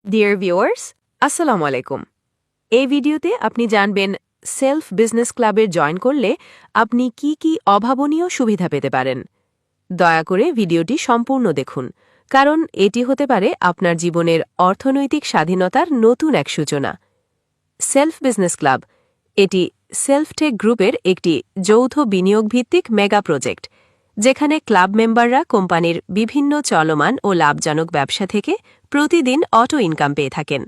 Dear viewers, আসসালামু আলাইকুম। এই ভিডিওতে আপনি জানবেন সেলফ বিজনেস ক্লাবে জয়েন করলে আপনি কি কি অভাবনীয় সুবিধা পেতে পারেন। দয়া করে ভিডিওটি সম্পূর্ণ দেখুন, কারণ এটি হতে পারে আপনার জীবনের অর্থনৈতিক স্বাধীনতার নতুন এক সূচনা। সেলফ বিজনেস ক্লাব এটি সেলফটেক গ্রুপের একটি যৌথ বিনিয়োগ ভিত্তিক মেগা প্রজেক্ট, যেখানে ক্লাব মেম্বাররা কোম্পানির বিভিন্ন চলমান ও লাভজনক ব্যবসা থেকে প্রতিদিন অটো ইনকাম পেয়ে থাকেন।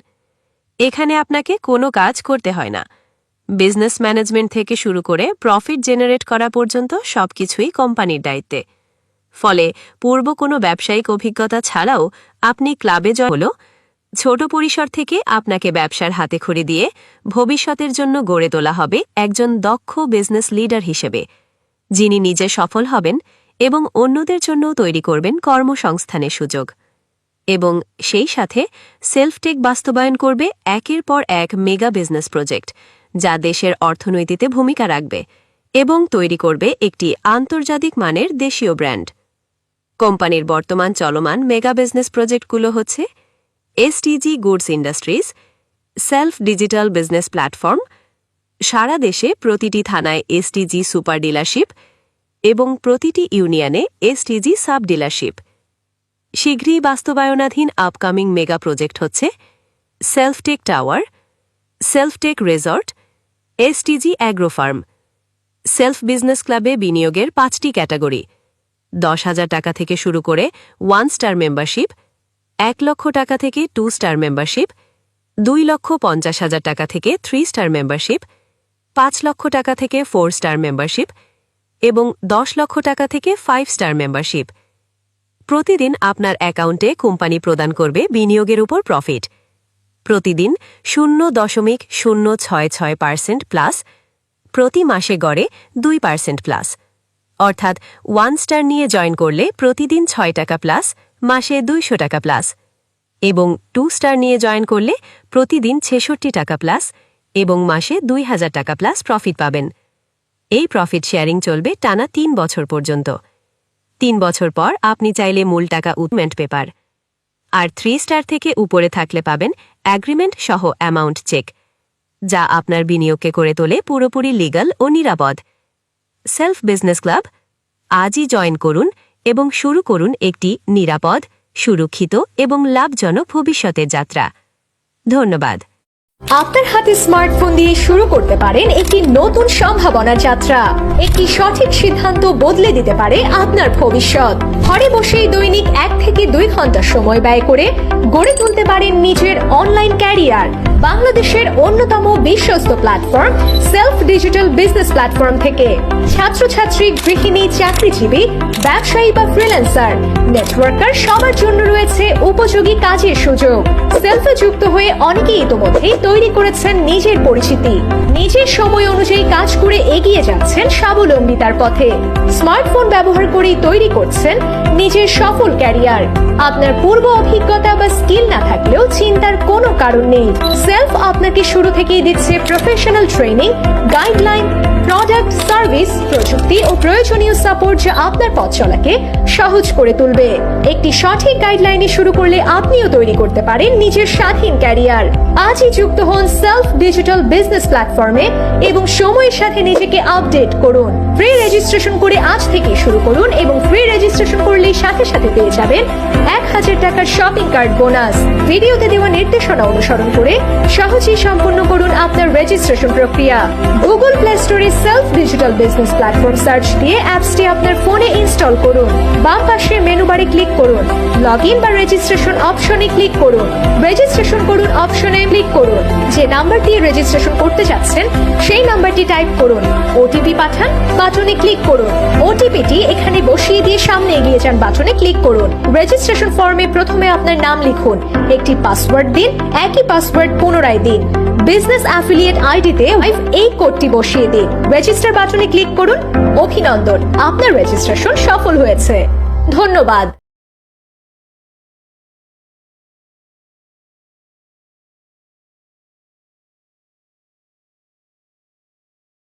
এখানে আপনাকে কোনো কাজ করতে হয় না। বিজনেস ম্যানেজমেন্ট থেকে শুরু করে প্রফিট জেনারেট করা পর্যন্ত সবকিছুই কোম্পানির দায়িত্বে। ফলে পূর্ব কোনো ব্যবসায়িক অভিজ্ঞতা ছাড়াও আপনি ক্লাবে জয়েন হল ছোট পরিসর থেকে আপনাকে ব্যবসার হাতেখড়ি দিয়ে ভবিষ্যতের জন্য গড়ে তোলা হবে একজন দক্ষ বিজনেস লিডার হিসেবে, যিনি নিজে সফল হবেন এবং অন্যদের জন্য তৈরি করবেন কর্মসংস্থানের সুযোগ। এবং সেই সাথে সেলফটেক বাস্তবায়ন করবে একের পর এক মেগা বিজনেস প্রজেক্ট, যা দেশের অর্থনীতিতে ভূমিকা রাখবে এবং তৈরি করবে একটি আন্তর্জাতিক মানের দেশীয় ব্র্যান্ড। কোম্পানির বর্তমান চলমান মেগা বিজনেস প্রজেক্টগুলো হচ্ছে STG goods industries, self digital business platform, সারা দেশে প্রতিটি থানায় এসটিজি সুপার ডিলারশিপ এবং প্রতিটি ইউনিয়নে এসটিজি সাব ডিলারশিপ। শীঘ্রই বাস্তবায়নাধীন আপকামিং মেগা প্রজেক্ট হচ্ছে সেলফটেক tower, সেলফটেক resort, STG agro farm. Self business ক্লাবে বিনিয়োগের 5টি ক্যাটাগরি: 10,000 টাকা থেকে শুরু করে 1 স্টার মেম্বারশিপ, 1 লক্ষ টাকা থেকে 2 স্টার মেম্বারশিপ, 2,50,000 টাকা থেকে 3 স্টার মেম্বারশিপ, 5 লক্ষ টাকা থেকে 4 স্টার মেম্বারশিপ এবং 10 লক্ষ টাকা থেকে 5 স্টার মেম্বারশিপ। প্রতিদিন আপনার অ্যাকাউন্টে কোম্পানি প্রদান করবে বিনিয়োগের উপর প্রফিট, প্রতিদিন 0.066% প্লাস, প্রতি মাসে গড়ে 2% প্লাস। অর্থাৎ 1 স্টার নিয়ে জয়েন করলে প্রতিদিন 6 টাকা প্লাস, মাসে 200 টাকা প্লাস, এবং 2 স্টার নিয়ে জয়েন করলে প্রতিদিন 66 টাকা প্লাস এবং মাসে 2,000 টাকা প্লাস প্রফিট পাবেন। এই প্রফিট শেয়ারিং চলবে টানা 3 বছর পর্যন্ত। 3 বছর পর আপনি চাইলে মূল টাকা উইথমেন্ট পেপার, আর 3 স্টার থেকে উপরে থাকলে পাবেন অ্যাগ্রিমেন্ট সহ অ্যামাউন্ট চেক, যা আপনার বিনিয়োগকে করে তোলে পুরোপুরি লিগ্যাল ও নিরাপদ। সেলফ বিজনেস ক্লাব, আজই জয়েন করুন এবং শুরু করুন একটি নিরাপদ, সুরক্ষিত এবং লাভজনক ভবিষ্যতের যাত্রা। ধন্যবাদ। আপনার হাতে স্মার্টফোন দিয়ে শুরু করতে পারেন একটি নতুন সম্ভাবনার যাত্রা। একটি সঠিক সিদ্ধান্ত বদলে দিতে পারে আপনার ভবিষ্যৎ। ঘরে বসেই দৈনিক 1 থেকে 2 ঘন্টা সময় ব্যয় করে গড়ে তুলতে পারেন নিজের অনলাইন ক্যারিয়ার। বাংলাদেশের অন্যতম বিশ্বস্ত platform self digital business platform থেকে ছাত্রছাত্রী, গৃহিণী, চাকরিজীবী, ব্যবসায়ী বা ফ্রিল্যান্সার, নেটওয়ার্কার সবার জন্য রয়েছে উপযোগী কাজের সুযোগ। সেলফে যুক্ত হয়ে অনেকেই ইতোমধ্যেই তৈরি করেছেন নিজের পরিচিতি, নিজের সময় অনুযায়ী কাজ করে এগিয়ে যাচ্ছেন স্বাবলম্বিতার পথে। স্মার্টফোন ব্যবহার করেই তৈরি করছেন নিজের সফল ক্যারিয়ার। আপনার পূর্ব অভিজ্ঞতা বা স্কিল না থাকলেও চিন্তার কোনো কারণ নেই। সেলফ আপনাকে শুরু থেকেই দিচ্ছে professional training, guideline, product, service, প্রযুক্তি ও প্রয়োজনীয় সাপোর্ট, যা আপনার পথ চলাকে সহজ করে তুলবে। একটি সঠিক গাইডলাইনে শুরু করলে আপনিও তৈরি করতে পারেন নিজের স্বাধীন ক্যারিয়ার। আজই যুক্ত হন সেলফ ডিজিটাল বিজনেস প্ল্যাটফর্মে এবং সময়ের সাথে নিজেকে আপডেট করুন। ফ্রি রেজিস্ট্রেশন করে আজ থেকে শুরু করুন এবং ফ্রি রেজিস্ট্রেশন করলেই সাথে সাথে পেয়ে যাবেন 1,000 টাকার শপিং কার্ড বোনাস। ভিডিওতে দেওয়া নির্দেশনা অনুসরণ করে সহজেই সম্পন্ন করুন আপনার রেজিস্ট্রেশন প্রক্রিয়া। গুগল প্লে স্টোরে self digital business platform search দিয়ে অ্যাপসটি আপনার ফোনে ইনস্টল করুন। বাম পাশে মেনু বারে ক্লিক করুন, লগ ইন বা রেজিস্ট্রেশন অপশনে ক্লিক করুন, রেজিস্ট্রেশন করুন অপশনে ক্লিক করুন। যে নাম্বার দিয়ে রেজিস্ট্রেশন করতে যাচ্ছেন সেই নাম্বারটি টাইপ করুন, ওটিপি পাঠান, বাটনে ক্লিক করুন। ওটিপিটি এখানে বসিয়ে দিয়ে সামনে এগিয়ে যান বাটনে ক্লিক করুন। রেজিস্ট্রেশন ফর্মে প্রথমে আপনার নাম লিখুন, একটি পাসওয়ার্ড দিন, একই পাসওয়ার্ড পুনরায় দিন। বিজনেস অ্যাফিলিয়েট আইডিতে এই কোডটি বসিয়ে দিন, রেজিস্টার বাটনে ক্লিক করুন। অভিনন্দন, আপনার রেজিস্ট্রেশন সফল হয়েছে। ধন্যবাদ।